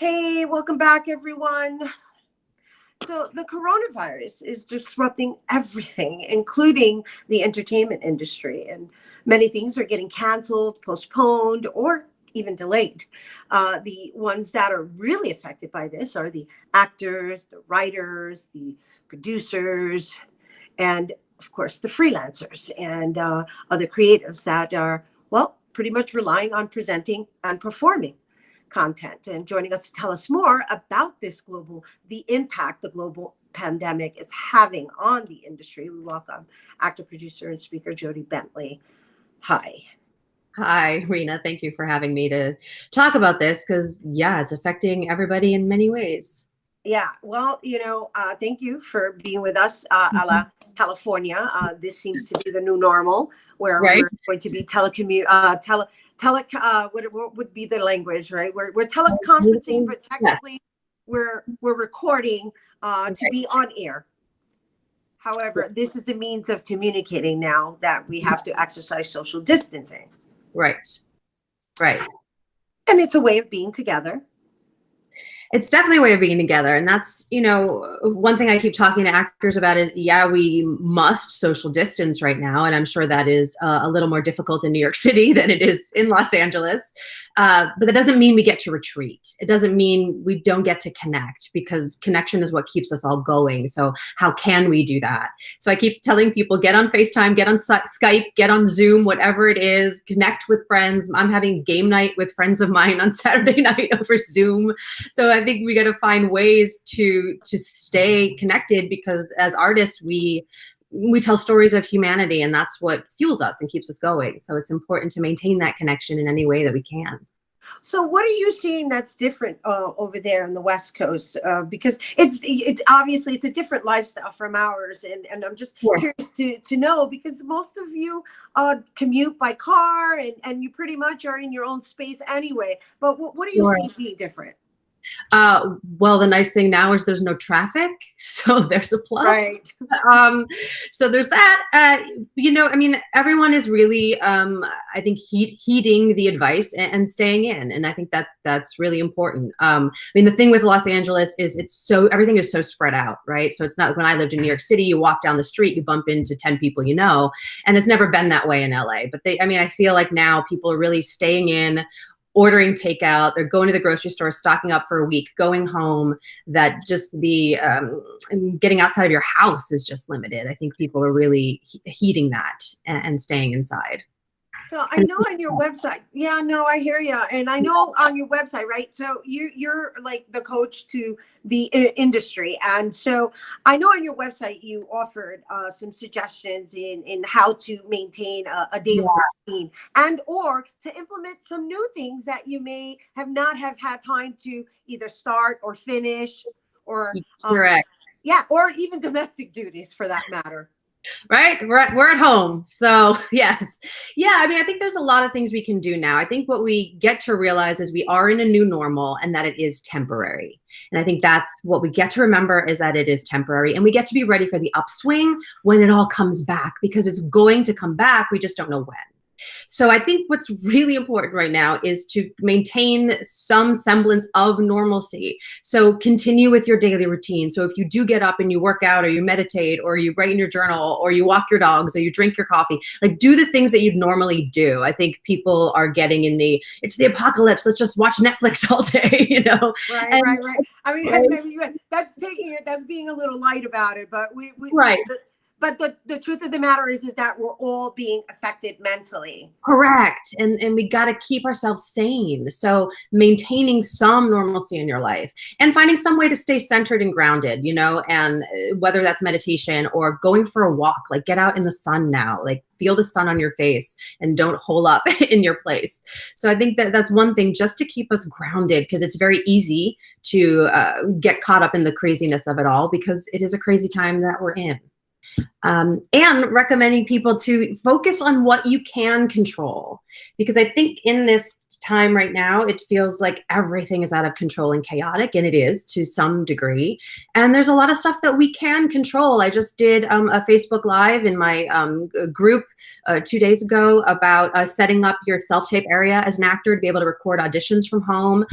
Hey, welcome back, everyone. So the coronavirus is disrupting everything, including the entertainment industry, and many things are getting canceled, postponed, or even delayed. The ones that are really affected by this are the actors, the writers, the producers, and of course the freelancers and other creatives that are, well, pretty much relying on presenting and performing content. And joining us to tell us more about the impact the global pandemic is having on the industry, we welcome actor, producer, and speaker Jodie Bentley. Hi. Hi, Rena. Thank you for having me to talk about this because, yeah, it's affecting everybody in many ways. Yeah, well, thank you for being with us, a Mhm. la California. This seems to be the new normal, where Right? we're going to be what would be the language, right? We're teleconferencing, but Yes. technically we're recording to Right. be on air. However, this is a means of communicating now that we have to exercise social distancing, Right. Right. and it's a way of being together. It's definitely a way of being together. And that's, one thing I keep talking to actors about is, yeah, we must social distance right now. And I'm sure that is a little more difficult in New York City than it is in Los Angeles. But that doesn't mean we get to retreat. It doesn't mean we don't get to connect, because connection is what keeps us all going. So how can we do that? So I keep telling people, get on FaceTime, get on Skype, get on Zoom, whatever it is, connect with friends. I'm having game night with friends of mine on Saturday night over Zoom. So I think we got to find ways to stay connected, because as artists, we tell stories of humanity, and that's what fuels us and keeps us going. So it's important to maintain that connection in any way that we can. So, what are you seeing that's different over there on the West Coast? Because it's obviously it's a different lifestyle from ours, and I'm just Sure. curious to know, because most of you commute by car, and you pretty much are in your own space anyway. But what do you Sure. see being different? Well, the nice thing now is there's no traffic, so there's a plus. Right. Um, so there's that. I mean, everyone is really, I think, heeding the advice and staying in, and I think that's really important. I mean, the thing with Los Angeles is everything is so spread out, right? So it's not, when I lived in New York City, you walk down the street, you bump into 10 people you know, and it's never been that way in LA. But I feel like now people are really staying in, ordering takeout, they're going to the grocery store, stocking up for a week, going home. That just the getting outside of your house is just limited. I think people are really heeding that and staying inside. So I And know on your website, yeah, no, I hear you, and I know on your website, right? So you're like the coach to the industry, and so I know on your website you offered some suggestions in how to maintain a yeah, daily routine, and or to implement some new things that you may have not have had time to either start or finish, or correct. yeah, or even domestic duties for that matter. Right, we're at home, so yes. Yeah, I think there's a lot of things we can do now. I think what we get to realize is we are in a new normal, and that it is temporary. And I think that's what we get to remember, is that it is temporary, and we get to be ready for the upswing when it all comes back, because it's going to come back. We just don't know when. So I think what's really important right now is to maintain some semblance of normalcy. So continue with your daily routine. So if you do get up and you work out, or you meditate, or you write in your journal, or you walk your dogs, or you drink your coffee, like, do the things that you'd normally do. I think people are getting in it's the apocalypse, let's just watch Netflix all day, Right, And right, right. right, I mean, that's taking it. That's being a little light about it. But right. but the truth of the matter is that we're all being affected mentally. Correct. And we got to keep ourselves sane. So maintaining some normalcy in your life, and finding some way to stay centered and grounded, and whether that's meditation or going for a walk, like, get out in the sun now, like, feel the sun on your face, and don't hole up in your place. So I think that's one thing, just to keep us grounded, because it's very easy to get caught up in the craziness of it all, because it is a crazy time that we're in. And recommending people to focus on what you can control. Because I think in this time right now, it feels like everything is out of control and chaotic, and it is to some degree. And there's a lot of stuff that we can control. I just did a Facebook Live in my group 2 days ago about setting up your self-tape area as an actor to be able to record auditions from home,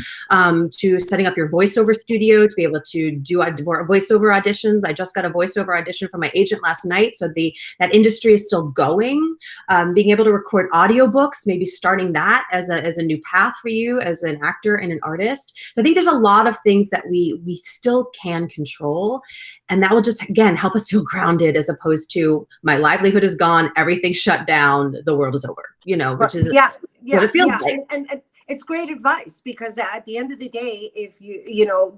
to setting up your voiceover studio to be able to do voiceover auditions. I just got a voiceover audition from my agent last night, so that industry is still going. Being able to record audiobooks, maybe starting that as a new path for you as an actor and an artist. So I think there's a lot of things that we still can control, and that will just, again, help us feel grounded, as opposed to my livelihood is gone, everything's shut down, the world is over, which is what it feels like. And it's great advice, because at the end of the day, if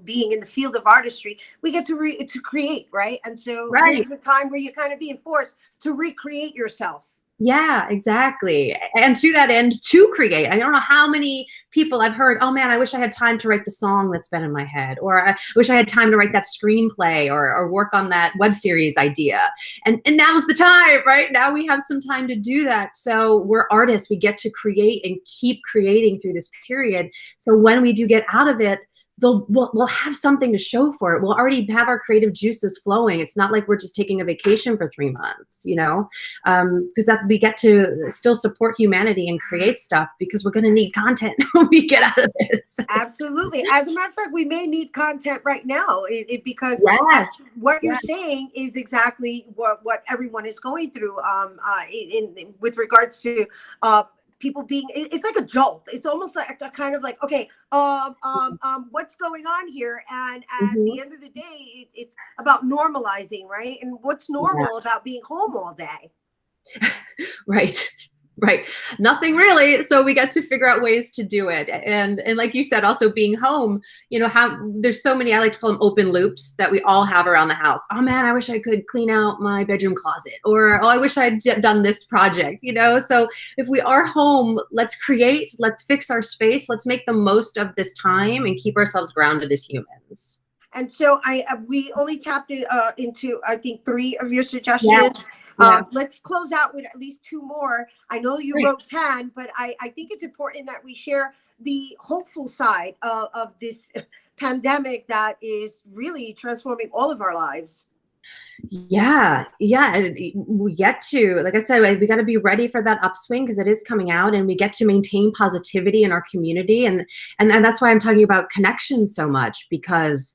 being in the field of artistry, we get to create, right? And so there's a time where you're kind of being forced to recreate yourself. Yeah, exactly. And to that end, to create. I don't know how many people I've heard, oh man, I wish I had time to write the song that's been in my head, or I wish I had time to write that screenplay or work on that web series idea. And now's the time, right? Now we have some time to do that. So we're artists. We get to create and keep creating through this period. So when we do get out of it, we'll have something to show for it. We'll already have our creative juices flowing. It's not like we're just taking a vacation for 3 months, because that we get to still support humanity and create stuff, because we're going to need content when we get out of this. Absolutely. As a matter of fact, we may need content right now, because what you're saying is exactly what everyone is going through with regards to people being, it's like a jolt. It's almost like a kind of like, okay, what's going on here? And at the end of the day, it's about normalizing, right? And what's normal about being home all day? Right. Nothing really. So we got to figure out ways to do it. And like you said, also being home, there's so many, I like to call them open loops, that we all have around the house. Oh man, I wish I could clean out my bedroom closet, or, oh, I wish I'd done this project, So if we are home, let's create, let's fix our space. Let's make the most of this time and keep ourselves grounded as humans. And so we only tapped into, I think, 3 of your suggestions. Let's close out with at least 2 more. I know you wrote 10, but I think it's important that we share the hopeful side of this pandemic that is really transforming all of our lives. Yeah. We get to, like I said, we got to be ready for that upswing, because it is coming out, and we get to maintain positivity in our community. And that's why I'm talking about connection so much, because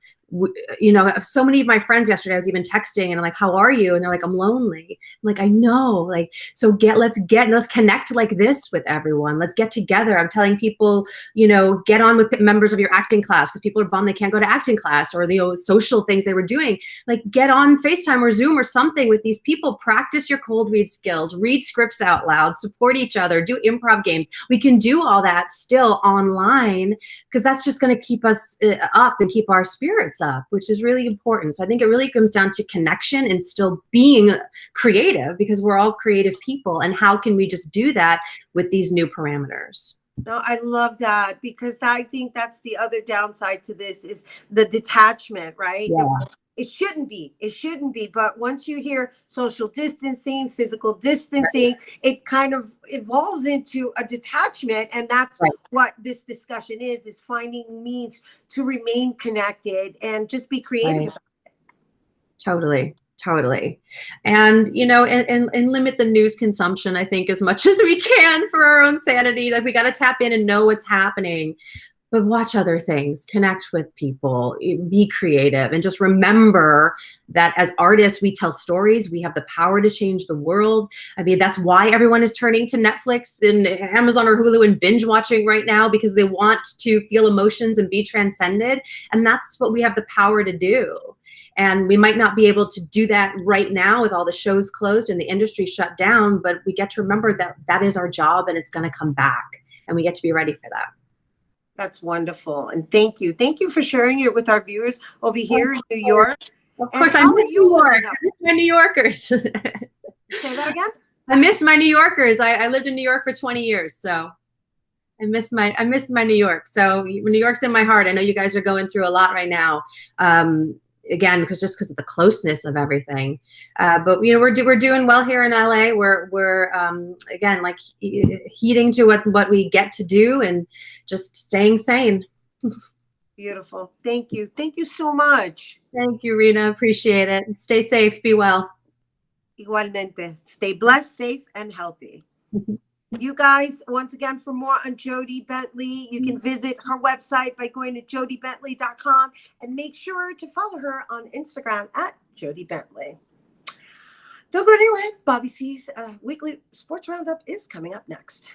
so many of my friends yesterday, I was even texting and I'm like, how are you? And they're like, I'm lonely. I'm like, I know, so let's connect like this with everyone. Let's get together. I'm telling people, get on with members of your acting class, because people are bummed they can't go to acting class, or the social things they were doing. Like, get on FaceTime or Zoom or something with these people, practice your cold read skills, read scripts out loud, support each other, do improv games. We can do all that still online, because that's just going to keep us up and keep our spirits up, which is really important. So I think it really comes down to connection and still being creative, because we're all creative people. And how can we just do that with these new parameters? No, I love that, because I think that's the other downside to this, is the detachment, right? Yeah. It shouldn't be. But once you hear social distancing, physical distancing, it kind of evolves into a detachment. And that's what this discussion is finding means to remain connected and just be creative. Totally. And, and limit the news consumption, I think, as much as we can for our own sanity. Like, we got to tap in and know what's happening. But watch other things, connect with people, be creative, and just remember that as artists, we tell stories. We have the power to change the world. I mean, that's why everyone is turning to Netflix and Amazon or Hulu and binge watching right now, because they want to feel emotions and be transcended. And that's what we have the power to do. And we might not be able to do that right now with all the shows closed and the industry shut down, but we get to remember that that is our job, and it's going to come back, and we get to be ready for that. That's wonderful. And thank you. Thank you for sharing it with our viewers over here in New York. Of course, I miss New York. I miss my New Yorkers. Say that again? I miss my New Yorkers. I lived in New York for 20 years, so I miss my New York. So New York's in my heart. I know you guys are going through a lot right now. again, because of the closeness of everything. But you know, we're doing well here in LA. We're again, like, heeding to what we get to do and just staying sane. Beautiful. Thank you. Thank you so much. Thank you, Rhina. Appreciate it. Stay safe. Be well. Igualmente. Stay blessed, safe, and healthy. You guys, once again, for more on Jodie Bentley, you can visit her website by going to jodiebentley.com, and make sure to follow her on Instagram at Jodie Bentley. Don't go anywhere. Bobby C's weekly sports roundup is coming up next.